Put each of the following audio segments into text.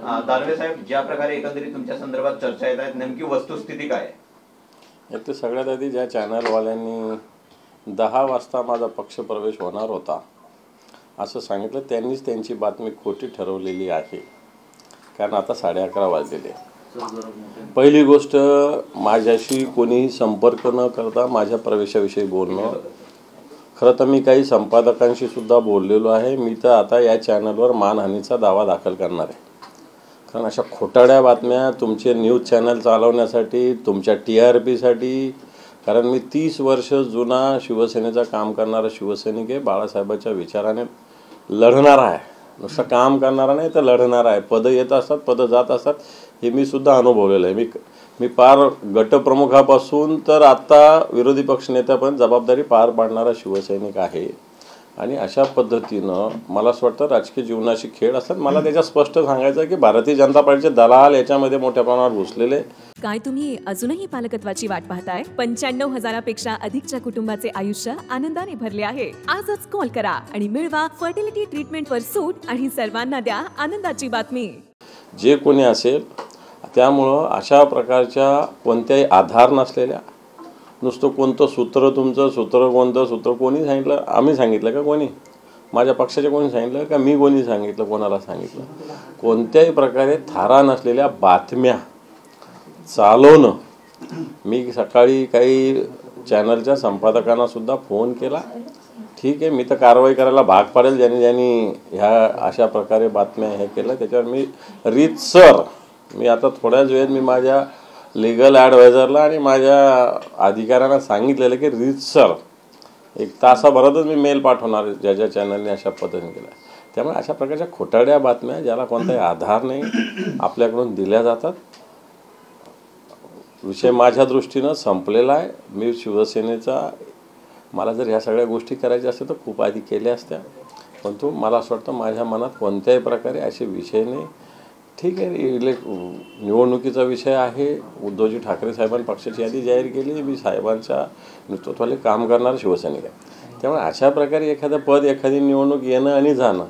दानवे साहेब, ज्या प्रकारे एकंदरीत तुमच्या संदर्भात चर्चा येत आहेत, नेमकी वस्तुस्थिती काय आहे? एक तर सगळ्यात आधी ज्या चॅनलवाल्यांनी 10 वाजता माझा पक्षप्रवेश होणार होता असं सांगितलं, त्यांनीच त्यांची बातमी खोटी ठरवलेली आहे. कारण आता 11:30 वाजलेले. पहिली गोष्ट, माझ्याशी कोणीही संपर्क न करता माझ्या प्रवेशाविषयी बोलणं. खरं तर मी काही संपादकांशी सुद्धा बोललेलो आहे. मी तर आता या चॅनलवर मानहानीचा दावा दाखल करणार आहे. कारण अशा खोटाड्या बातम्या तुमचे न्यूज चॅनल चालवण्यासाठी, तुमच्या TRPसाठी, कारण मी 30 वर्ष जुना शिवसेनेचं काम करणारा शिवसैनिक आहे. बाळासाहेबांच्या विचाराने लढणारा आहे. नुसतं काम करणारा नाही तर लढणारा आहे. पदं येत असतात, पदं जात असतात, हे मी सुद्धा अनुभवलेलं आहे. मी पार गटप्रमुखापासून तर आत्ता विरोधी पक्षनेता पण जबाबदारी पार पाडणारा शिवसैनिक आहे. आणि अशा पद्धतीनं मला असं वाटतं राजकीय जीवनाशी खेळ असतात. मला त्याच्या स्पष्ट सांगायचं की भारतीय जनता पार्टीचे दलाल याच्यामध्ये मोठ्या प्रमाणावर घुसलेले. काय तुम्ही अजूनही पालकत्वाची वाट पाहताय? 95,000पेक्षा अधिकच्या कुटुंबाचे आयुष्य आनंदाने भरले आहे. आजच कॉल करा आणि मिळवा फर्टिलिटी ट्रीटमेंटवर सूट आणि सर्वांना द्या आनंदाची बातमी. जे कोणी असेल, त्यामुळं अशा प्रकारच्या कोणत्याही आधार नसलेल्या, नुसतं कोणतं सूत्र, तुमचं सूत्र कोणतं सूत्र कोणी सांगितलं? आम्ही सांगितलं का? कोणी माझ्या पक्षाचे कोणी सांगितलं का? मी कोणी सांगितलं? कोणाला सांगितलं? कोणत्याही प्रकारे थारा नसलेल्या बातम्या चालवणं. मी सकाळी काही चॅनलच्या संपादकांना सुद्धा फोन केला. ठीक आहे, मी तर कारवाई करायला भाग पाडेल ज्यांनी ह्या अशा प्रकारे बातम्या हे केलं. त्याच्यावर मी रीतसर, मी आता थोड्याच वेळेत मी माझ्या लीगल ॲडवायझरला आणि माझ्या अधिकाऱ्यांना सांगितलेलं की रीतसर 1 तासाभरातच मी मेल पाठवणार ज्या चॅनलने अशा पद्धतीने केलं. त्यामुळे अशा प्रकारच्या खोटाड्या बातम्या ज्याला कोणताही आधार नाही आपल्याकडून दिल्या जातात. विषय माझ्या दृष्टीनं संपलेला आहे. मी शिवसेनेचा, मला जर ह्या सगळ्या गोष्टी करायच्या असत्या तर खूप आधी केल्या असत्या. परंतु मला असं वाटतं माझ्या मनात कोणत्याही प्रकारे असे विषय नाही. ठीक आहे, निवडणुकीचा विषय आहे. उद्धवजी ठाकरे साहेबांनी पक्षाची यादी जाहीर केली. मी साहेबांच्या नेतृत्वाखाली काम करणारा शिवसैनिक आहे. त्यामुळे अशा प्रकारे एखादं पद, एखादी निवडणूक येणं आणि जाणं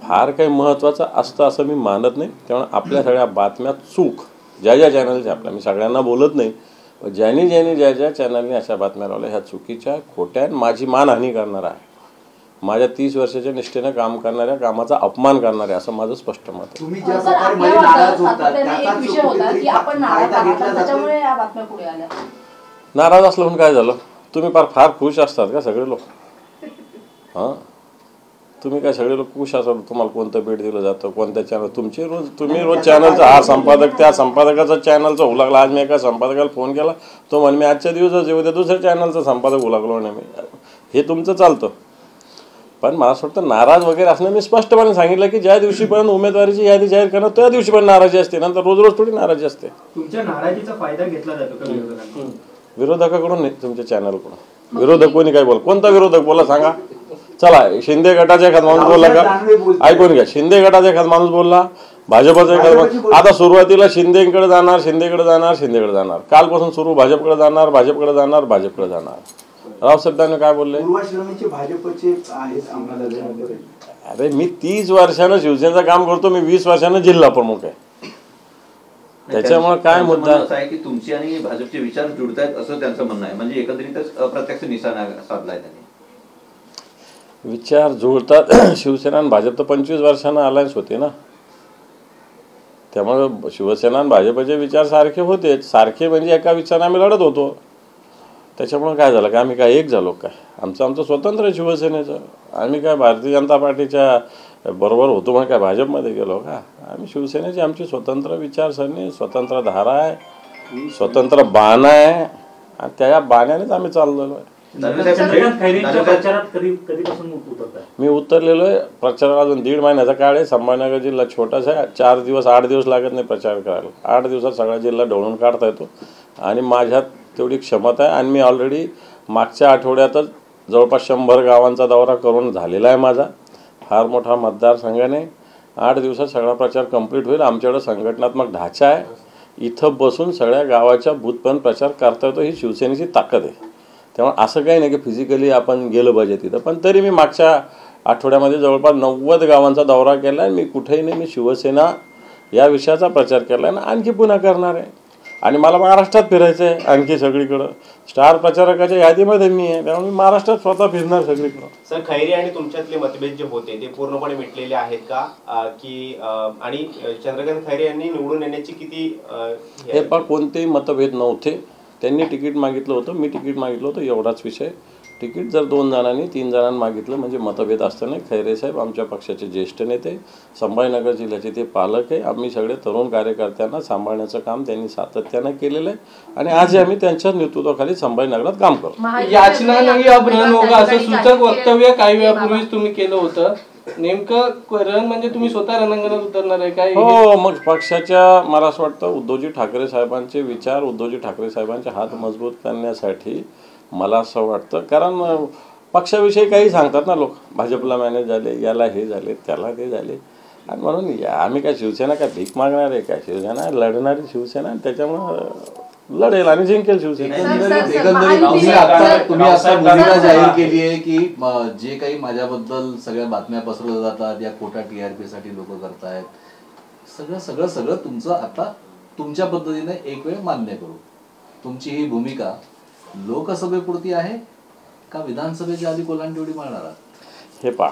फार काही महत्त्वाचं असतं असं मी मानत नाही. त्यामुळे आपल्या सगळ्या बातम्या चूक ज्या चॅनलच्या, आपल्या मी सगळ्यांना बोलत नाही, ज्यांनी ज्या चॅनलने अशा बातम्या लावल्या ह्या चुकीच्या, खोट्या, माझी मानहानी करणारा आहे. माझ्या 30 वर्षाच्या निष्ठेनं काम करणाऱ्या, कामाचा अपमान करणाऱ्या, असं माझं स्पष्ट मत आहे. तुम्ही ज्या प्रकारे नाराज होता त्याचा विषय होता की आपण नाराज आहात, त्याच्यामुळे या बातम्या पुढे आल्या. नाराज असलं म्हणून काय झालं? तुम्ही फार खुश असतात का सगळे लोक? हां, तुम्ही काय सगळे लोक खुश असतात? तुम्हाला कोणतं भेट दिलं जातं, कोणत्या चॅनल, तुम्ही रोज चॅनलचा हा संपादक त्या संपादकाचा चॅनलचा होऊ लागला. आज मी एका संपादकाला फोन केला, तो म्हणे मी आजच्या दिवसाच येऊ द्या, दुसऱ्या चॅनलचा संपादक होऊ लागलो नाही. मी हे तुमचं चालतं. पण मला असं वाटतं नाराज वगैरे असणं, मी स्पष्टपणे सांगितलं की ज्या दिवशीपर्यंत उमेदवारीची यादी जाहीर करणार त्या दिवशी पण नाराजी असते, नंतर रोज थोडी नाराजी असते. तुमच्या नाराजीचा फायदा घेतला जातो का विरोधकांकडून? विरोधकाकडून नाही, तुमच्या चॅनलकडून. विरोधक कोणी काय बोल? कोणता विरोधक बोला सांगा? चला, शिंदे गटाचा एखादा माणूस बोलला का? ऐकून घ्या. शिंदे गटाचा एखादा माणूस बोलला, भाजपचा एखादा माणूस. आता सुरुवातीला शिंदेकडे जाणार, कालपासून सुरू भाजपकडे जाणार. रावसाहेबांनी काय बोलले? अरे, मी 30 वर्षानं शिवसेनेचं काम करतो. मी 20 वर्षानं जिल्हा प्रमुख आहे. त्याच्यामुळे काय मुद्दा आहे की तुमची आणि भाजपचे विचार जुळतायत असं त्यांचं म्हणणं आहे. म्हणजे एकंदरीतच अप्रत्यक्ष निशाणा साधलाय त्यांनी. विचार जुळतात. शिवसेना आणि भाजप तर 25 वर्षानं अलायन्स होते ना. त्यामुळे शिवसेना आणि भाजपचे विचार सारखे होते. सारखे म्हणजे एका विचाराने आम्ही लढत होतो. त्याच्यामुळे काय झालं का आम्ही काय एक झालो काय? आमचं स्वतंत्र शिवसेनेचं. आम्ही काय भारतीय जनता पार्टीच्या बरोबर होतो म्हणून काय भाजपमध्ये गेलो का? आम्ही शिवसेनेची आमची स्वतंत्र विचारसरणी, स्वतंत्र धारा आहे, स्वतंत्र बाण आहे आणि त्या बाण्यानेच आम्ही चाललेलो आहे. मी उतरलेलो आहे प्रचाराला. अजून 1.5 महिन्याचा काळ आहे. संभाजीनगर जिल्हा छोटासा आहे. 4 दिवस 8 दिवस लागत नाही प्रचार करायला. 8 दिवसात सगळा जिल्हा ढवळून काढता येतो आणि माझ्यात तेवढी क्षमता आहे. आणि मी ऑलरेडी मागच्या आठवड्यातच जवळपास 100 गावांचा दौरा करून झालेला आहे माझा. फार मोठा मतदारसंघाने 8 दिवसात सगळा प्रचार कंप्लीट होईल. आमच्याकडे संघटनात्मक ढाचा आहे. इथं बसून सगळ्या गावाच्या बूथपर्यंत प्रचार करता येतो. ही शिवसेनेची ताकद आहे. त्यामुळे असं काही नाही की फिजिकली आपण गेलं पाहिजे तिथं. पण तरी मी मागच्या आठवड्यामध्ये जवळपास 90 गावांचा दौरा केला आहे. मी कुठेही नाही, मी शिवसेना या विषयाचा प्रचार केला आहे आणि आणखी पुन्हा करणार आहे. आणि मला महाराष्ट्रात फिरायचं आहे आणखी सगळीकडं. स्टार प्रचारकाच्या यादीमध्ये मी आहे, त्यामुळे मी महाराष्ट्रात स्वतः फिरणार सगळीकडं. सर, खैरे आणि तुमच्यातले मतभेद जे होते ते पूर्णपणे मिटलेले आहेत का? आणि चंद्रकांत खैरे यांनी निवडून येण्याची किती हे पण कोणतेही मतभेद नव्हते. त्यांनी तिकीट मागितलं होतं, मी तिकीट मागितलं होतं, एवढाच विषय. तिकीट जर 2 जणांनी 3 जणांनी मागितलं म्हणजे मतभेद असतं नाही. खैरे साहेब आमच्या पक्षाचे ज्येष्ठ नेते, संभाजीनगर जिल्ह्याचे ते पालक आहे. आम्ही सगळे तरुण कार्यकर्त्यांना सांभाळण्याचं काम त्यांनी सातत्यानं केलेलं आहे आणि आजही आम्ही त्यांच्या नेतृत्वाखाली संभाजीनगरात काम करतो. याचना नाही अब रण होगा असं सूचक वक्तव्य काही वेळापूर्वीच तुम्ही केलं होतं. नेमकं रण म्हणजे तुम्ही स्वतः रणांगणात उतरणार आहे काय? हो, मग पक्षाच्या मला असं वाटतं उद्धवजी ठाकरे साहेबांचे विचार, उद्धवजी ठाकरे साहेबांचे हात मजबूत करण्यासाठी मला असं वाटतं. कारण पक्षाविषयी काही सांगतात ना लोक, भाजपला मॅनेज झाले, याला हे झाले, त्याला ते झाले. आणि म्हणून आम्ही काय शिवसेना काय भीक मागणार आहे काय? शिवसेना लढणारी शिवसेना, त्याच्यामुळे लढेल आणि जिंकेल शिवसेना. तुम्ही आता भूमिका जाहीर केली आहे की जे काही माझ्याबद्दल सगळ्या बातम्या पसरवल्या जातात या खोटा TRP साठी लोक करतायत, सगळं सगळं सगळं तुमचं आता तुमच्या पद्धतीने एक वेळ मान्य करू. तुमची ही भूमिका लोकसभेपुरती आहे का विधानसभेच्या आधी कोलांटी मारणार आहात? हे पहा,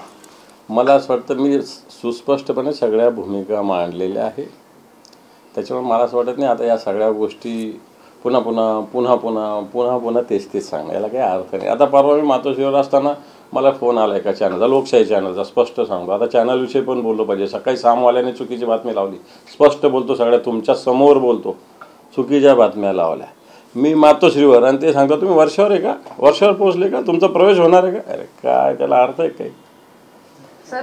मला असं वाटतं मी सुस्पष्टपणे सगळ्या भूमिका मांडलेल्या आहे. त्याच्यामुळे मला असं वाटत नाही आता या सगळ्या गोष्टी पुन्हा पुन्हा पुन्हा पुन्हा पुन्हा पुन्हा तेच सांग, याला काही अर्थ नाही. आता परवा मी मातोश्रीवर असताना मला फोन आला एका चॅनलचा, लोकशाही चॅनलचा, स्पष्ट सांगतो. आता चॅनलविषयी पण बोललो पाहिजे. सकाळी सामवाल्याने चुकीची बातमी लावली, स्पष्ट बोलतो, सगळ्या तुमच्या समोर बोलतो, चुकीच्या बातम्या लावल्या. मी मातोश्रीवर आणि ते सांगतो तुम्ही वर्षावर आहे का, वर्षावर पोहोचले का, तुमचा प्रवेश होणार आहे का? अरे काय त्याला अर्थ आहे काही? सर,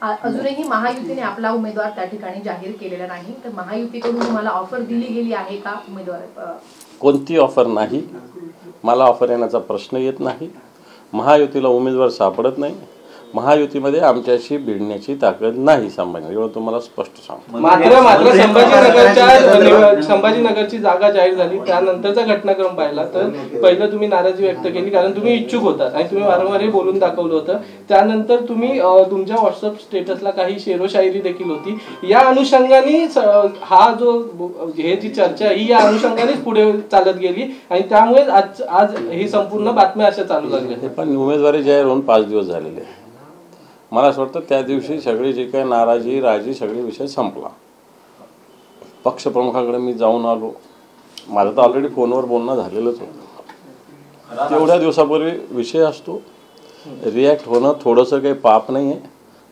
अजूनही महायुतीने आपला उमेदवार त्या ठिकाणी जाहीर केलेला नाही, तर महायुतीकडून तुम्हाला ऑफर दिली गेली आहे का उमेदवार? कोणती ऑफर नाही, मला ऑफर येण्याचा प्रश्न येत नाही. महायुतीला उमेदवार सापडत नाही. महायुतीमध्ये आमच्याशी भिडण्याची ताकद नाही संभाजीनगर, एवढं तुम्हाला स्पष्ट सांगतो. मात्र संभाजीनगरची जागा जाहीर झाली त्यानंतरचा घटनाक्रम पाहिला तर पहिलं तुम्ही नाराजी व्यक्त केली कारण तुम्ही इच्छुक होतात आणि तुम्ही वारंवार हे बोलून दाखवलं होतं. त्यानंतर तुम्ही तुमच्या व्हॉट्सअप स्टेटसला काही शेरोशायरी देखील होती. या अनुषंगाने हा जो हे जी चर्चा ही या अनुषंगानेच पुढे चालत गेली आणि त्यामुळे आज ही संपूर्ण बातम्या अशा चालू लागल्या. पण उमेदवारी जाहीर होऊन 5 दिवस झालेले. मला असं वाटतं त्या दिवशी सगळी जी काही नाराजी राजी सगळे विषय संपला. पक्षप्रमुखाकडे मी जाऊन आलो. माझं तर ऑलरेडी फोनवर बोलणं झालेलंच होतं. तेवढ्या दिवसापूर्वी विषय असतो. रिॲक्ट होणं थोडंसं काही पाप नाही आहे,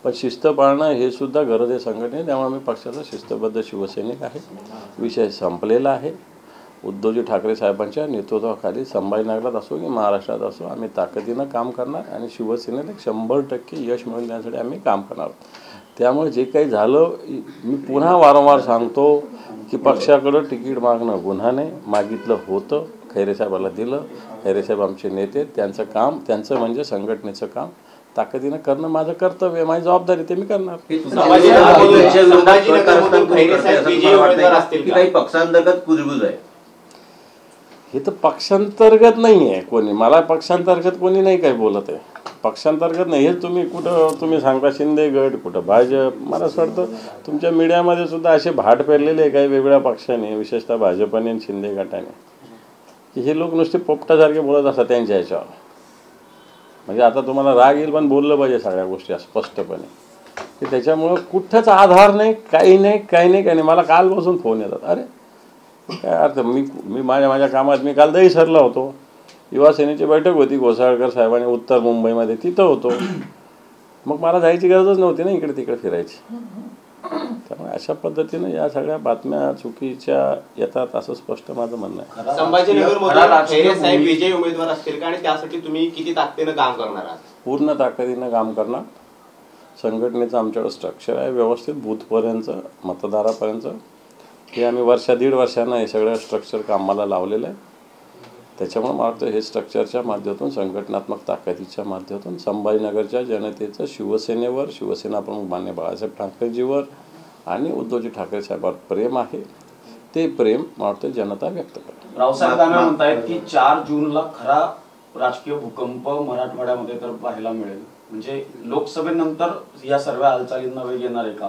पण शिस्त पाळणं हे सुद्धा गरज आहे संघटने. त्यामुळे मी पक्षाचा शिस्तबद्ध शिवसैनिक आहे. विषय संपलेला आहे. उद्धवजी ठाकरे साहेबांच्या नेतृत्वाखाली संभाजीनगरात असो की महाराष्ट्रात असो आम्ही ताकदीनं काम करणार आणि शिवसेनेला 100% यश मिळवून देण्यासाठी आम्ही काम करणार. त्यामुळे जे काही झालं मी पुन्हा वारंवार सांगतो की पक्षाकडं तिकीट मागणं गुन्हा नाही. मागितलं होतं, खैरे साहेबाला दिलं. खैरे साहेब आमचे नेते, त्यांचं काम त्यांचं म्हणजे संघटनेचं काम ताकदीनं करणं माझं कर्तव्य आहे, माझी जबाबदारी, ते मी करणार. काही पक्षांतर्गत कुजबुज आहे हे तर पक्षांतर्गत नाही आहे. कोणी मला पक्षांतर्गत कोणी नाही काही बोलत आहे. पक्षांतर्गत नाही हे तुम्ही कुठं तुम्ही सांगता शिंदे गट कुठं भाजप. मला असं वाटतं तुमच्या मीडियामध्ये सुद्धा असे भाट पेरलेले आहे काही वेगळ्या पक्षाने, विशेषतः भाजपने आणि शिंदे गटाने, की हे लोक नुसते पोपटासारखे बोलत असतात त्यांच्या ह्याच्यावर. म्हणजे आता तुम्हाला राग येईल पण बोललं पाहिजे सगळ्या गोष्टी स्पष्टपणे की त्याच्यामुळं कुठंच आधार नाही, काही नाही. मला कालपासून फोन येतात. अरे काय अर्थ, मी माझ्या कामात मी काल दहीसरला होतो. युवा सेनेची बैठक होती घोसाळकर साहेबांनी उत्तर मुंबईमध्ये, तिथं होतो. मग मला जायची गरजच नव्हती ना इकडे तिकडे फिरायची. त्यामुळे अशा पद्धतीनं या सगळ्या बातम्या चुकीच्या येतात असं स्पष्ट माझं म्हणणं आहे. संभाजीनगरमध्ये साहेब विजयी उमेदवार असतील का आणि त्यासाठी तुम्ही किती ताकदीनं काम करणार आहात? पूर्ण ताकदीनं काम करणार. संघटनेचं आमच्याकडे स्ट्रक्चर आहे व्यवस्थित, बूथपर्यंत मतदारापर्यंत. हे आम्ही 1.5 वर्षानं हे सगळं स्ट्रक्चर कामाला लावलेलं आहे. त्याच्यामुळे मला वाटतं हे स्ट्रक्चरच्या माध्यमातून संघटनात्मक ताकदीच्या माध्यमातून संभाजीनगरच्या जनतेचं शिवसेनेवर, शिवसेना प्रमुख मान्य बाळासाहेब ठाकरेजीवर आणि उद्धवजी ठाकरे साहेबांवर प्रेम आहे. ते प्रेम मला वाटतं जनता व्यक्त करते. रावसाहेब दानवे म्हणतायत की 4 जूनला खरा राजकीय भूकंप मराठवाड्यामध्ये तर पाहायला मिळेल. म्हणजे लोकसभेनंतर या सर्व हालचालींना वेग येणार आहे का?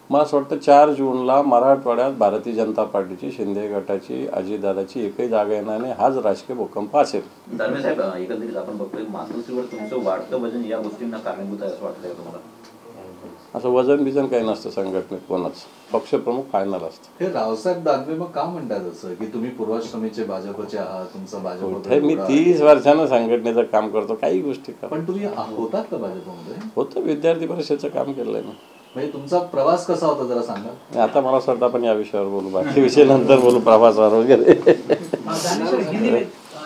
मला असं वाटतं 4 जूनला मराठवाड्यात भारतीय जनता पार्टीची, शिंदे गटाची, अजितदादाची एकही जागा येणार नाही. हाच राजकीय भूकंप असेल. दानवे साहेब, एकंदरीत आपण बघतोय मातोश्रीवर तुमचं वाढतं वजन या गोष्टींना कारणीभूत आहे असं वाटतंय तुम्हाला? असं वजन बिजन काही नसतं संघटनेत कोणाच. पक्षप्रमुख फायनल असतं. हे रावसाहेब दानवे मग का म्हणतात असं की तुम्ही पूर्वाश्रमीचे भाजपचे आहात, तुमचा भाजप? मी 30 वर्षानं संघटनेचं काम करतो, काही गोष्टी करतो. पण तुम्ही होतात का भाजपमध्ये? होतं, विद्यार्थी परिषदेचं काम केलंय ना. म्हणजे तुमचा प्रवास कसा होता जरा सांगा. आता मला असं वाटतं आपण या विषयावर बोलू, बाकी विषय नंतर बोलू, प्रवासावर वगैरे.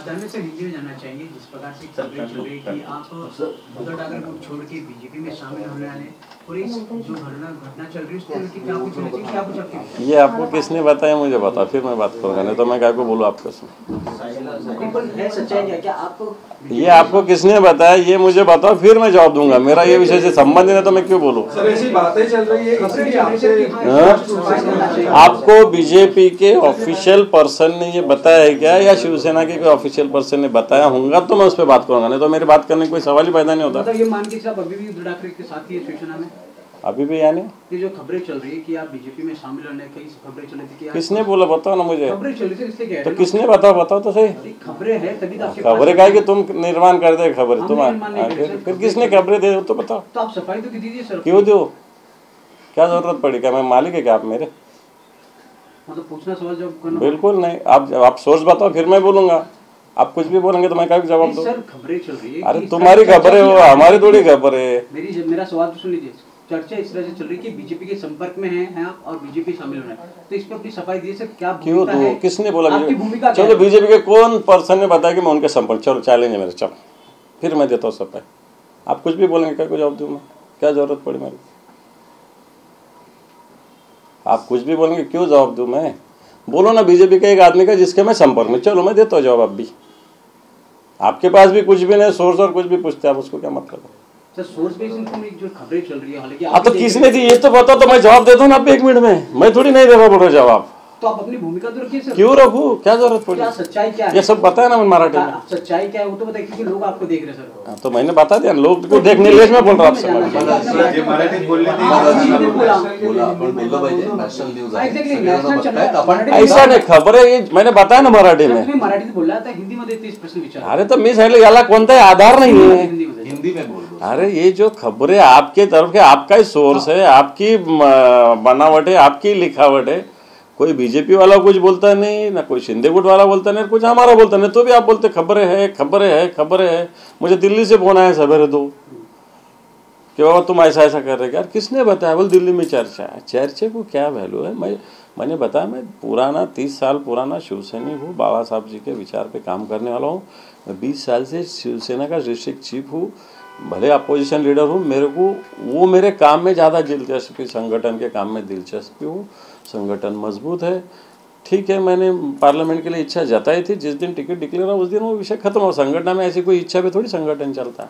दानवे सर, हिंदी में जानना चाहेंगे जिस प्रकार से खबरें चल रही कि आप उद्धव ठाकरे को छोड़ के बीजेपी में शामिल होने वाले, और इस जो घटना चल रही है उसको लेकर क्या कुछ होना चाहिए, क्या कुछ आपके? ये आपको किसने बताया मुझे बताओ, फिर मैं बात करूँगा, नहीं तो मैं क्या को बोलूँ आपको? है सच्चाई क्या आपको? ये आपको किसने बताया ये मुझे बताओ, फिर मैं जवाब दूंगा. मेरा ये विषय से संबंध है तो मैं क्यों बोलूँ? ऐसी बातें चल रही है, आपको बीजेपी के ऑफिशियल पर्सन ने ये बताया है क्या, या शिवसेना के कोई ऑफिशियल पर्सन ने बताया होगा तो मैं उस पर बात करूंगा, नहीं तो मेरी बात करने की कोई सवाल ही पैदा नहीं होता. मतलब ये मान के आप अभी भी उद्धव ठाकरे के साथ ही है शिवसेना में? अभी भी यानी ये जो खबरें चल रही है कि आप बीजेपी में शामिल होने की खबरें चल रही थी कि किसने बोला, बताओ ना मुझे. खबरें चल रही थी इसलिए कह तो रहे किसने बताओ तो सही. खबरें हैं तभी तो आपके खबरें का है कि तुम निर्माण कर दे खबर, तुम फिर किसने खबरें दे तो बताओ. तो आप सफाई तो दीजिए सर. क्यों दो, क्या जरूरत पड़ी, क्या मैं मालिक है क्या आप मेरे? मतलब पूछना सवाल जवाब करना बिल्कुल नहीं. आप सोर्स बताओ फिर मैं बोलूंगा. आप कुछ भी बोलेंगे तो मैं क्या जवाब दूं? सर खबरें चल रही है. अरे तुम्हारी खबरें हो, हमारी थोड़ी खबर है. मेरा सवाल तो सुन लीजिए. चर्चा इस तरह से चल रही है कि बीजेपी के संपर्क में हैं आप और बीजेपी शामिल होना है, तो इस पर अपनी सफाई दीजिए सर. क्या क्यों दो, किसने बोला? आपकी भूमिका चलो बीजेपी के कौन पर्सन ने बताया कि मैं उनके संपर्क, चलो चैलेंज है मेरे, चलो फिर मैं देता हूँ सफाई. आप कुछ भी बोलेंगे क्या जवाब दूं मैं? क्या जरूरत पड़ी मेरी? आप कुछ भी बोलेंगे क्यों जवाब दूं मैं? बोलो ना बीजेपी के एक आदमी का जिसके मैं संपर्क में, चलो मैं देता हूँ जवाब. आप भी, आपके पास भी कुछ भी नहीं सोर्स और कुछ भी पूछते आप, उसको क्या मतलब है? सर सोर्स बेस्ड इन्फॉर्मेशन जो खबरें चल रही है, हालांकि आप तो किसने दी ये तो बताओ, तो मैं जवाब देता हूँ ना आप 1 मिनट में. मैं थोड़ी नहीं दे रहा बोल रहा जवाब. तो आप अपनी भूमिका तो रखिए सर. क्यों रखूं, क्या जरूरत पड़ी? क्या सच्चाई क्या है ये सब बताया ना मैं मराठी में. सच्चाई क्या है वो तो बताइए, क्योंकि लोग आपको देख रहे हैं सर. तो मैंने बता दिया, लोग को देखने लिए मैं बोल रहा हूँ आपसे. ऐसा नाही, खबरें ये मैंने बताया ना मराठी में. मराठीत बोलला तर हिंदीमध्ये तेच प्रश्न विचार. अरे तो मी सांगितलं याला कोणताही आधार नाही है. हिंदी में बोल दो. अरे ये जो खबरें आपके तरफ के, आपका ही सोर्स है, आपकी बनावट है, आपकी लिखावट है. कोई बीजेपी वाला कुछ बोलता नहीं, ना कोई शिंदे गुट वाला बोलता नहीं, कुछ हमारा बोलता नहीं, तो भी आप बोलते खबरें है खबरें है खबरें है. मुझे दिल्ली से फोन आया सवेरे 2 कि बाबा तुम ऐसा ऐसा कर रहे. यार किसने बताया? बोल दिल्ली में चर्चा है. चर्चे को क्या वैल्यू है? मैंने बताया मैं पुराना 30 साल पुराना शिवसैनिक हूँ, बाबा साहब जी के विचार पे काम करने वाला हूँ. मैं 20 साल से शिवसेना का डिस्ट्रिक्ट चीफ हूँ, भले अपोजिशन लीडर हूँ. मेरे को वो मेरे काम में ज़्यादा दिलचस्पी, संगठन के काम में दिलचस्पी हूँ. संगठन मजबूत है, ठीक है. मैंने पार्लियामेंट के लिए इच्छा जताई थी. जिस दिन टिकट डिक्लेयर हुआ उस दिन वो विषय खत्म हो. संगठन में ऐसी कोई इच्छा पे थोड़ी संगठन चलता है.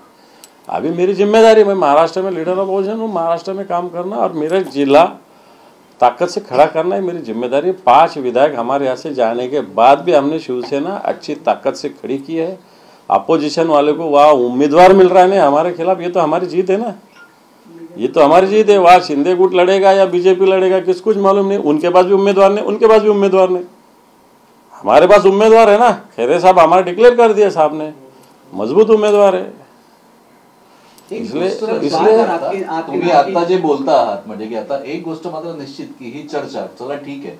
अभी मेरी जिम्मेदारी, मैं महाराष्ट्र में लीडर ऑफ अपोजिशन हूँ, महाराष्ट्र में काम करना और मेरा जिला ताकत से खड़ा करना है मेरी जिम्मेदारी. 5 विधायक हमारे यहाँ से जाने के बाद भी हमने शिवसेना अच्छी ताकत से खड़ी की है. अपोजिशन वाले को वहाँ उम्मीदवार मिल रहा है नहीं हमारे खिलाफ, ये तो हमारी जीत है ना. ये तो हमारी जीत है. वहाँ शिंदे गुट लड़ेगा या बीजेपी लड़ेगा किस कुछ मालूम नहीं. उनके पास भी उम्मीदवार नहीं, उनके पास भी उम्मीदवार नहीं. हमारे पास उम्मीदवार है ना. खैरे साहब हमारा डिक्लेयर कर दिया साहब ने, मजबूत उम्मीदवार है. इसलिए तुम्ही आता जे बोलता आहात म्हणजे की आता एक गोष्ट मात्र निश्चित की ही चर्चा, चला ठीक आहे,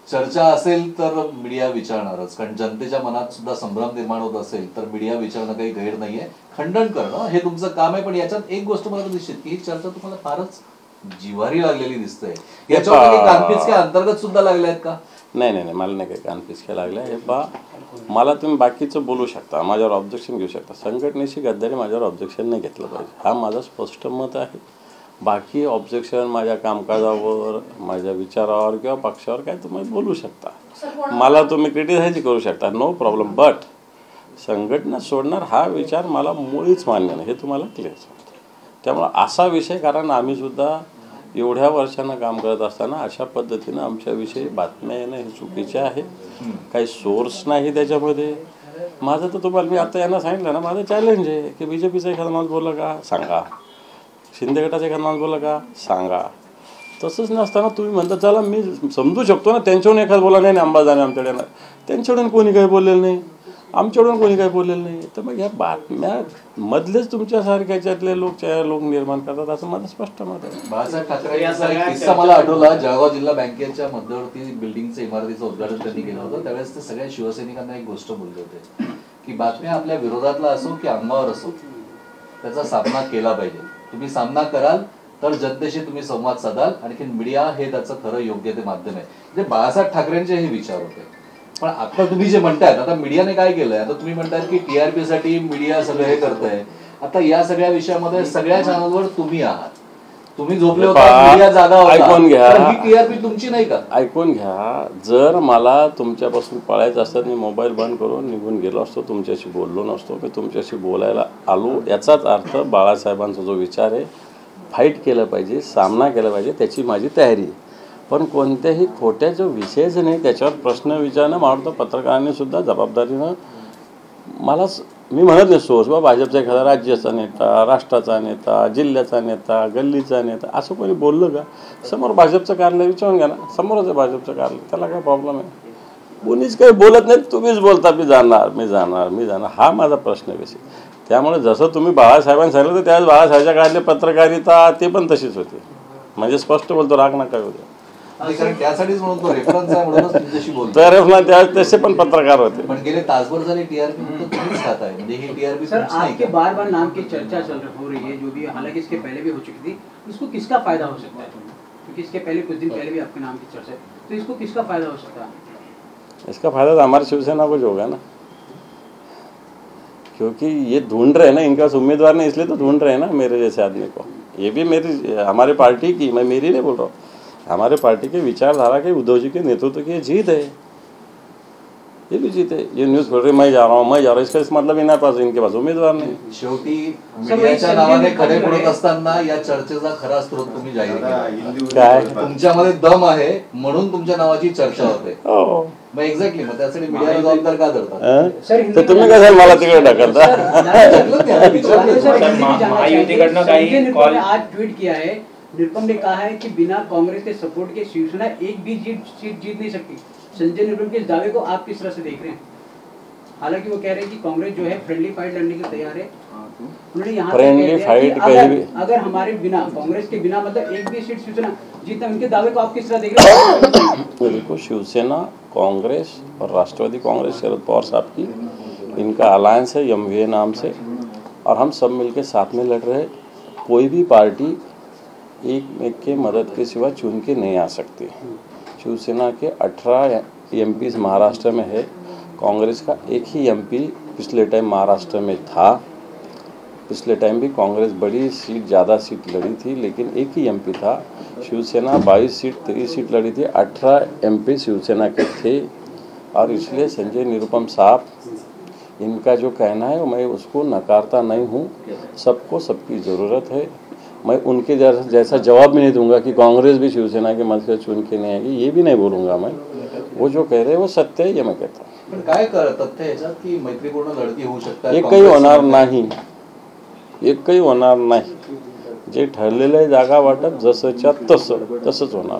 चर्चा असेल तर मीडिया विचारणारच, कारण जनतेच्या मनात सुद्धा संभ्रम निर्माण होत असेल तर मीडिया विचारणं काही गैर नाहीये. खंडन करणं हे तुमचं काम आहे. पण याच्यात एक गोष्ट मात्र निश्चित की ही चर्चा तुम्हाला फारच जिव्हारी लागलेली दिसते. याच्यावर कानपिचक्या अंतर्गत सुद्धा लागल्या आहेत का? नाही नाही नाही, मला नाही काही कानपिचक्या लागल्या. हे पहा, मला तुम्ही बाकीचं बोलू शकता, माझ्यावर ऑब्जेक्शन घेऊ शकता. संघटनेशी गद्दारी माझ्यावर ऑब्जेक्शन नाही घेतलं पाहिजे, हा माझा स्पष्ट मत आहे. बाकी ऑब्जेक्शन माझ्या कामकाजावर, माझ्या विचारावर किंवा पक्षावर काय तुम्ही बोलू शकता. मला तुम्ही क्रिटिसाइज करू शकता, नो प्रॉब्लेम. बट संघटना सोडणार हा विचार मला मुळीच मान्य नाही, हे तुम्हाला क्लिअर सांगतो. त्यामुळे असा विषय, कारण आम्ही सुद्धा एवढ्या वर्षांना काम करत असताना अशा पद्धतीनं आमच्याविषयी बातम्या येणं हे चुकीचे आहे. काही सोर्स नाही त्याच्यामध्ये. माझं तर तुम्हाला मी आता यांना सांगितलं ना, माझं चॅलेंज आहे की बीजेपीचा एखादा माणूस बोलला का सांगा, शिंदे गटाचा एखादा माणूस बोलला का सांगा. तसंच नसताना तुम्ही म्हणता चला मी समजू शकतो ना, त्यांच्याकडून एखाद बोला नाही अंबादाने आमच्याकडे येणार, त्यांच्याकडून कोणी काही बोललेलं नाही, आमच्याकडून कोणी काही बोललेलं नाही. तर मग या बातम्या मधलेच तुमच्यासारख्याच्यातले लोक निर्माण करतात असं माझं स्पष्ट मत आहे. बाळासाहेब ठाकरेंचा एक किस्सा मला आठवला. जळगाव जिल्हा बँकेच्या मध्यवर्ती बिल्डिंगचं इमारतीचं उद्घाटन त्यांनी केलं होतं. त्यावेळेस ते सगळ्या शिवसैनिकांना एक गोष्ट बोलले होते की बातम्या आपल्या विरोधातला असो की अंगावर असो त्याचा सामना केला पाहिजे. तुम्ही सामना कराल तर जनतेशी तुम्ही संवाद साधाल. आणखी मीडिया हे त्याचं खरं योग्य ते माध्यम आहे. म्हणजे बाळासाहेब ठाकरेंचे हे विचार होते. पण आता तुम्ही जे म्हणतायत, आता मीडियाने काय केलंय, आता तुम्ही म्हणतायत की टीआरपी साठी मीडिया सगळं हे करतंय. आता या सगळ्या विषयामध्ये सगळ्या चॅनलवर तुम्ही आहात, तुम्ही झोपले होता, मीडिया जागा होता. ऐकून घ्या, ही टीआरपी तुमची नाही का? ऐकून घ्या. जर मला तुमच्यापासून पळायचं असतं मी मोबाईल बंद करून निघून गेलो असतो, तुमच्याशी बोललो नसतो. मी तुमच्याशी बोलायला आलो. याचाच अर्थ बाळासाहेबांचा जो विचार आहे, फाईट केलं पाहिजे, सामना केला पाहिजे, त्याची माझी तयारी आहे. पण कोणत्याही खोट्या जो विषयच नाही त्याच्यावर प्रश्न विचारणं मला वाटतं पत्रकारांनी सुद्धा जबाबदारीनं मी म्हणत नसतो बा भाजपचा एखादा राज्याचा नेता, राष्ट्राचा नेता, जिल्ह्याचा नेता, गल्लीचा नेता असं कोणी बोललं का? समोर भाजपचं कार्यालय विचारून घ्या ना, समोरच आहे भाजपचं कार्यालय, त्याला काय प्रॉब्लेम आहे? कोणीच काही बोलत नाही, तुम्हीच बोलता मी जाणार हा माझा प्रश्न विषय. त्यामुळे जसं तुम्ही बाळासाहेबांनी सांगितलं तर त्यावेळेस बाळासाहेबांच्या काळातली पत्रकारिता ते पण तशीच होती. म्हणजे स्पष्ट बोलतो, राग नका होते. त्यासाठीच म्हणतो रेफरन्स आहे म्हणूनच तुमच्याशी बोलतो. त्यावेळेस तसे पण पत्रकार होते. पण गेले तासभर झाले टीआरपी तुम्हीच खात आहे. म्हणजे ही टीआरपी सर आपके बार बार नाम की चर्चा हो रही है, जो भी हालांकि इसके पहले भी हो चुकी थी, इसको किसका फायदा हो सकता है? क्योंकि इसके पहले कुछ दिन पहले भी आपके नाम की चर्चा है, तो इसको किसका फायदा हो सकता है? इसका फायदा तो हमारी शिवसेना को जो होगा ना, क्योंकि ये ढूंढ रहे हैं ना, इनका उम्मीदवार नहीं इसलिए तो ढूंढ रहे हैं ना मेरे जैसे आदमी को. ये भी हमारे पार्टी की, मैं मेरी नहीं बोल रहा हूँ, हमारे पार्टी के विचारधारा के, उद्धव जी के नेतृत्व की ये जीत है. ये भी जीत है. ये न्यूज खोल रहे मैं जा रहा हूँ, इसका मतलब इनके पास उमेदवार नाही. शेवटी मीडियाच्या नावाने खडे पडत असताना या चर्चेचा खरा स्रोत तुम्ही जाहीर केला. काय तुमच्यामध्ये दम आहे म्हणून तुमच्या नावाची चर्चा होते. हो मग एक्झॅक्टली, मग त्यासाठी मीडियाला जबाबदार का धरतात? तर तुम्ही कसं मला तिकडे ढकलता? महायुतीकडनं काही कॉल आज ट्वीट किया है, निरुपम ने कहा है कि बिना कांग्रेस के सपोर्ट के शिवसेना एक भी सीट जीत नहीं सकती. संजय निरुपम के इस दावे को आप किस तरह से देख रहे हैं? हालांकि वो कह रहे हैं कि कांग्रेस जो है फ्रेंडली फाइट लड़ने के तैयार है. उन्होंने यहाँ फ्रेंडली फाइट कहीं भी, अगर हमारे बिना कांग्रेस के बिना मतलब एक भी सीट शिवसेना जीतना, उनके दावे को आप किस तरह देख रहे हैं? देखो शिवसेना, कांग्रेस और राष्ट्रवादी कांग्रेस, शरद पवार साहब की, इनका अलायंस है एमवीए नाम से, और हम सब मिलकर साथ में लड़ रहे हैं. कोई भी पार्टी एक के मदद के सिवा चुन के नहीं आ सकती. शिवसेना के 18 एमपी महाराष्ट्र में है. कांग्रेस का एक ही एमपी पिछले टाइम महाराष्ट्र में था. पिछले टाइम भी कांग्रेस बड़ी सीट, ज़्यादा सीट लड़ी थी, लेकिन एक ही एमपी था. शिवसेना 22 सीट 23 सीट लड़ी थी, 18 एमपी शिवसेना के थे. और इसलिए संजय निरुपम साहब, इनका जो कहना है मैं उसको नकारता नहीं हूँ. सबको सबकी ज़रूरत है. मैं उनके जैसा जवाब भी नहीं दूंगा कि कांग्रेस भी शिवसेना के मत से चुन के नहीं आएगी, ये भी नहीं बोलूँगा मैं. वो जो कह रहे हैं वो सत्य है, ये मैं कहता हूँ. पण काय तथ्य याच्यात की मैत्रीपूर्ण लढती होऊ शकतात? एकही होणार नाही, एकही होणार नाही. जे ठरलेलं जागा वाटप जसंच्या तसंच होणार.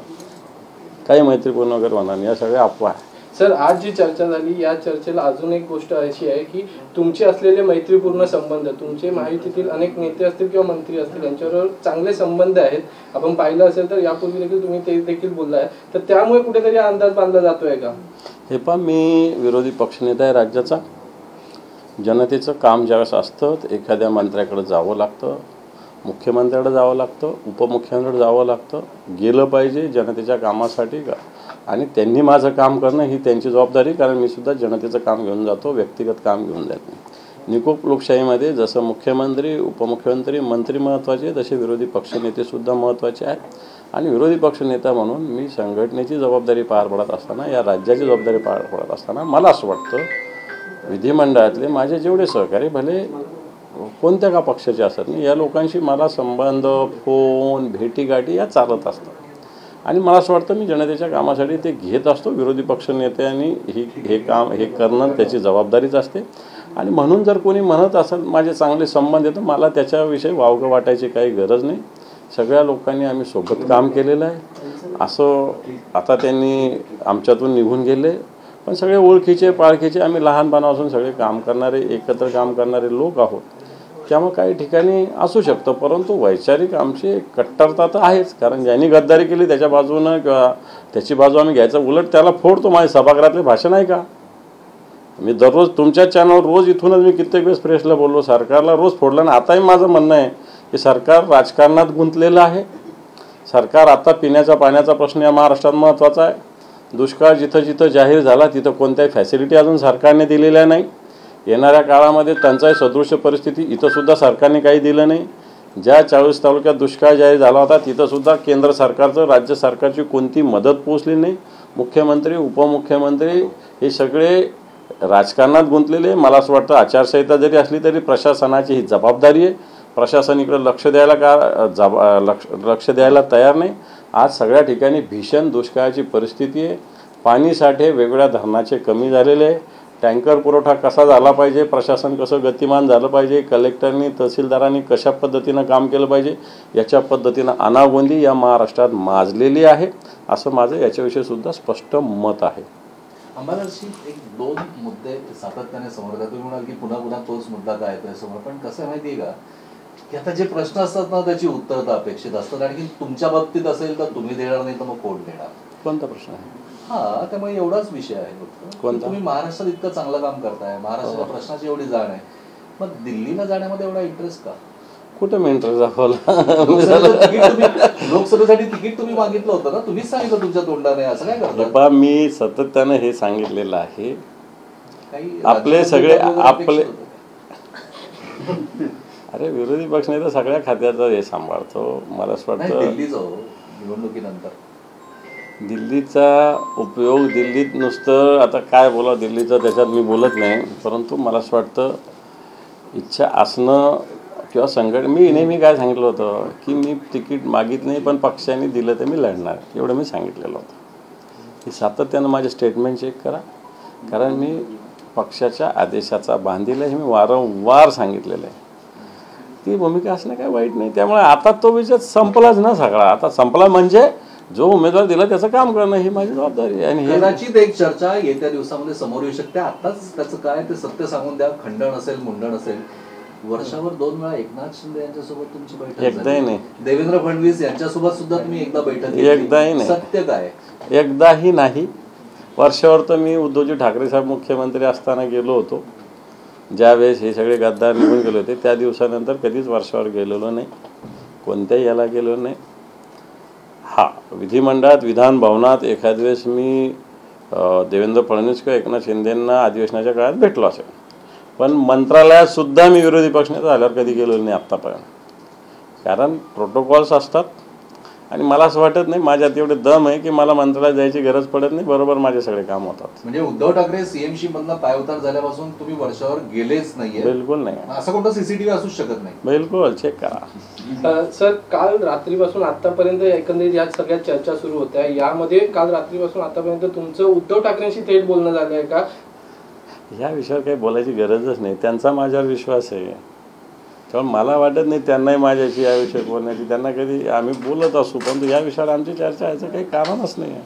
काही मैत्रीपूर्ण वगैरे होणार नाही, या सगळ्या अफवा आहे. सर आज जी चर्चा झाली, या चर्चेला अजून एक गोष्ट अशी आहे की तुमचे असलेले मैत्रीपूर्ण संबंध, तुमचे महायुतीतील अनेक नेते असतील किंवा मंत्री असतील यांच्यावर चांगले संबंध आहेत. आपण पाहिलं असेल तर यापूर्वी देखील तुम्ही ते देखील बोललाय, तर त्यामुळे कुठेतरी अंदाज बांधला जातोय का? हे पण मी विरोधी पक्षनेता आहे राज्याचा. जनतेचं काम ज्यावेळेस असतं एखाद्या मंत्र्याकडे जावं लागतं, मुख्यमंत्र्याकडे जावं लागतं, उपमुख्यमंत्र्याकडे जावं लागतं. गेलं पाहिजे जनतेच्या कामासाठी का, आणि त्यांनी माझं काम करणं ही त्यांची जबाबदारी. कारण मी सुद्धा जनतेचं काम घेऊन जातो, व्यक्तिगत काम घेऊन जात नाही. निकोप लोकशाहीमध्ये जसं मुख्यमंत्री, उपमुख्यमंत्री, मंत्री महत्त्वाचे, तसे विरोधी पक्षनेतेसुद्धा महत्त्वाचे आहेत. आणि विरोधी पक्षनेता म्हणून मी संघटनेची जबाबदारी पार पडत असताना, या राज्याची जबाबदारी पार पडत असताना मला असं वाटतं विधिमंडळातले माझे जेवढे सहकारी भले कोणत्या का पक्षाचे असतात नाही, या लोकांशी मला संबंध, फोन, भेटीगाठी या चालत असतात. आणि मला असं वाटतं मी जनतेच्या कामासाठी ते घेत असतो. विरोधी पक्षनेत्यांनी हे काम हे करणं त्याची जबाबदारीच असते. आणि म्हणून जर कोणी म्हणत असेल माझे चांगले संबंध आहेत, मला त्याच्याविषयी वावगं वाटायची काही गरज नाही. सगळ्या लोकांनी आम्ही सोबत काम केलेलं आहे. असं आता त्यांनी आमच्यातून निघून गेले, पण सगळे ओळखीचे पाळखीचे आम्ही लहानपणापासून सगळे काम करणारे, एकत्र काम करणारे लोक आहोत. त्यामुळे काही ठिकाणी असू शकतं, परंतु वैचारिक आमची कट्टरता तर आहेच. कारण ज्यांनी गद्दारी केली त्याच्या बाजूनं किंवा त्याची बाजू आम्ही घ्यायचं, उलट त्याला फोडतो. माझ्या सभागृहातले भाषण आहे का? मी दररोज तुमच्या चॅनलवर रोज इथूनच मी कित्येक वेळेस प्रेसला बोललो, सरकारला रोज फोडलं. आणि आताही माझं म्हणणं आहे की सरकार राजकारणात गुंतलेलं आहे. सरकार आता पिण्याच्या पाण्याचा प्रश्न या महाराष्ट्रात महत्त्वाचा आहे. दुष्काळ जिथं जिथं जाहीर झाला तिथं कोणत्याही फॅसिलिटी अजून सरकारने दिलेल्या नाही. येणाऱ्या काळामध्ये टंचाई सदृश्य परिस्थिती इथंसुद्धा सरकारने काही दिलं नाही. ज्या 40 तालुक्यात दुष्काळ जाहीर झाला होता तिथंसुद्धा केंद्र सरकारचं, राज्य सरकारची कोणती मदत पोहोचली नाही. मुख्यमंत्री, उपमुख्यमंत्री हे सगळे राजकारणात गुंतलेले. मला असं वाटतं आचारसंहिता जरी असली तरी प्रशासनाची ही जबाबदारी आहे. प्रशासन इकडे लक्ष द्यायला तयार नाही. आज सगळ्या ठिकाणी भीषण दुष्काळाची परिस्थिती आहे. पाणी साठे वेगवेगळ्या धरणाचे कमी झालेले आहे. टँकर पुरवठा कसा झाला पाहिजे, प्रशासन कसं गतिमान झालं पाहिजे, कलेक्टरनी तहसीलदारांनी कशा पद्धतीनं काम केलं पाहिजे, याच्या पद्धतीनं अनागोंदी या महाराष्ट्रात माजलेली आहे, असं माझं याच्याविषयी सुद्धा स्पष्ट मत आहे. आम्हाला अशी एक दोन मुद्दे सातत्याने समोर येतात. तुम्ही म्हणाल की पुन्हा पुन्हा तोच मुद्दा काय येतोय समोर, पण कसं आहे माहिती आहे का की आता जे प्रश्न असतात ना त्याची उत्तर तर अपेक्षित असतात. आणि तुमच्या बाबतीत असेल तर तुम्ही देणार नाही तर मग कोण देणार? कोणता प्रश्न आहे? हा, त्यामुळे एवढाच विषय आहे फक्त. तुम्ही महाराष्ट्रात इतकं चांगलं काम करताय, महाराष्ट्राच्या प्रश्नाची एवढी जाण आहे, मग दिल्लीला जाण्यामध्ये एवढा इंटरेस्ट का? कुठे मी इंटरेस्ट दाखवला? लोकसभेसाठी तिकीट तुम्ही मागितलं होतं ना, तुम्हीच सांगितलं तुमच्या तोंडाने. असं काय करता? मी सातत्यानं हे सांगितलेलं आहे. आपले सगळे आपले अरे विरोधी पक्ष नाही तर सगळ्या खात्याचं हे सांभाळतो. मला असं वाटतं दिल्ली जाऊ निवडणुकीनंतर दिल्लीचा उपयोग दिल्लीत नुसतं आता काय बोला दिल्लीचं त्याच्यात मी बोलत नाही, परंतु मला असं वाटतं इच्छा असणं किंवा मी नेहमी काय सांगितलं होतं की मी तिकीट मागित नाही, पण पक्षाने दिलं तर मी लढणार, एवढं मी सांगितलेलं होतं. हे सातत्यानं माझे स्टेटमेंट चेक करा, कारण मी पक्षाच्या आदेशाचा बांधील आहे, हे मी वारंवार सांगितलेलं आहे. ती भूमिका असणं काय वाईट नाही. त्यामुळे आता तो विषय संपलाच ना सगळा. आता संपला म्हणजे जो उमेदवार दिला त्याचं काम करणं ही माझी जबाबदारी आहे. आणि कदाचित एक चर्चा येत्या दिवसामध्ये समोर येऊ शकते. आताच त्याचं काय ते सत्य सांगून द्या. खंडन असेल, मुंडन असेल. वर्षावर 2 वेळा एकनाथ शिंदे यांच्यासोबत तुमची बैठक एकदाही नाही. देवेंद्र फडणवीस यांच्यासोबत सुद्धा तुम्ही एकदा बैठक एकदाही नाही. सत्य काय? एकदाही नाही. वर्षावर तर मी उद्धवजी ठाकरे साहेब मुख्यमंत्री असताना गेलो होतो. ज्यावेळेस हे सगळे गद्दार निघून गेले होते त्या दिवसानंतर कधीच वर्षावर गेलेलो नाही, कोणत्याही याला गेलो नाही. हा, विधिमंडळात, विधान भवनात एखाद वेळेस मी देवेंद्र फडणवीस किंवा एकनाथ शिंदेंना अधिवेशनाच्या काळात भेटलो असेल, पण मंत्रालयात सुद्धा मी विरोधी पक्षनेता झाल्यावर कधी गेलो नाही आत्तापर्यंत. कारण प्रोटोकॉल्स असतात आणि मला असं वाटत नाही माझ्यात एवढे दम आहे की मला मंत्रालयात जायची गरज पडत नाही. बरोबर माझे सगळे काम होतात. म्हणजे उद्धव ठाकरे सीएमसी मधनं पायउतार झाल्यापासून तुम्ही वर्षावर गेलेच नाहीये? बिलकुल नाही. असं कोणतं सीसीटीव्ही असू शकत नाही? बिलकुल चेक करा. सर, काल रात्रीपासून आतापर्यंत एकंदरीत या सगळ्या चर्चा सुरू होत्या. यामध्ये काल रात्रीपासून आतापर्यंत तुमचं उद्धव ठाकरेंशी थेट बोलणं झालं आहे का? ह्या विषयावर काही बोलायची गरजच नाही. त्यांचा माझ्यावर विश्वास आहे, त्यामुळे मला वाटत नाही त्यांनाही माझ्याशी या विषयावर बोलण्याची. त्यांना कधी आम्ही बोलत असू, परंतु या विषयावर आमची चर्चा याचं काही कारणच नाही आहे.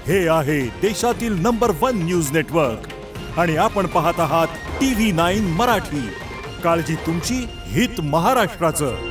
हे आहे देशातील नंबर 1 न्यूज नेटवर्क आणि आपण पाहत आहात TV9 मराठी. काळजी तुमची, हित महाराष्ट्राचं.